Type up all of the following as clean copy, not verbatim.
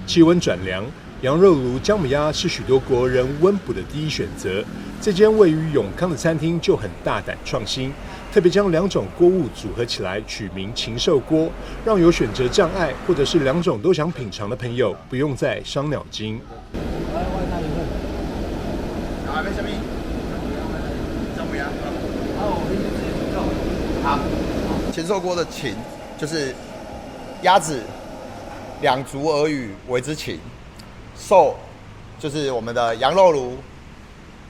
气温转凉，羊肉炉姜母鸭是许多国人温补的第一选择。这间位于永康的餐厅就很大胆创新，特别将2种锅物组合起来，取名禽兽锅，让有选择障碍或者是2种都想品尝的朋友不用再伤脑筋。好，禽兽锅的禽就是鸭子，2足而语为之禽；兽就是我们的羊肉炉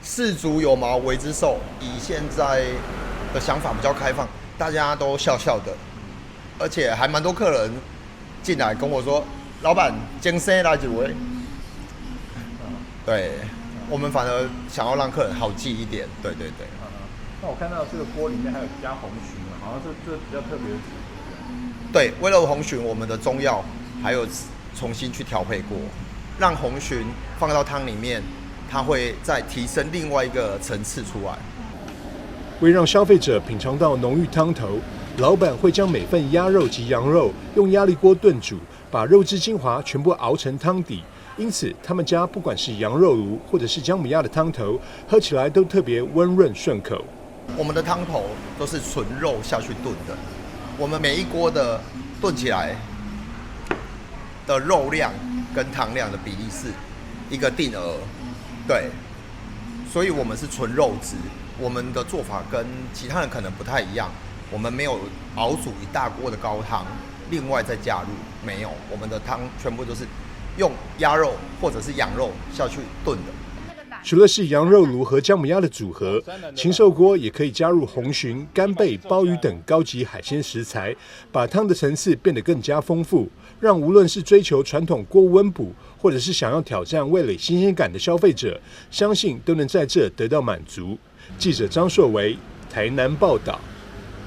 ，4足有毛为之兽。以现在的想法比较开放，大家都笑笑的，而且还蛮多客人进来跟我说：“老板，精生来几位？”对，我们反而想要让客人好记一点。对。那我看到这个锅里面还有加红鲟，好像是这比较特别的组合。对，为了红鲟，我们的中药还有重新去调配过，让红鲟放到汤里面，它会再提升另外一个层次出来。为让消费者品尝到浓郁汤头，老板会将每份鸭肉及羊肉用压力锅炖煮，把肉质精华全部熬成汤底。因此，他们家不管是羊肉炉或者是姜母鸭的汤头，喝起来都特别温润顺口。我们的汤头都是纯肉下去炖的，我们每一锅的炖起来的肉量跟汤量的比例是一个定额，对，所以我们是纯肉质。我们的做法跟其他人可能不太一样，我们没有熬煮一大锅的高汤，另外再加入，没有，我们的汤全部都是用鸭肉或者是羊肉下去炖的。除了是羊肉炉和姜母鸭的组合，禽兽锅也可以加入红鲟、干贝、鲍鱼等高级海鲜食材，把汤的层次变得更加丰富，让无论是追求传统锅温补，或者是想要挑战味蕾新鲜感的消费者，相信都能在这得到满足。记者张硕维，台南报道。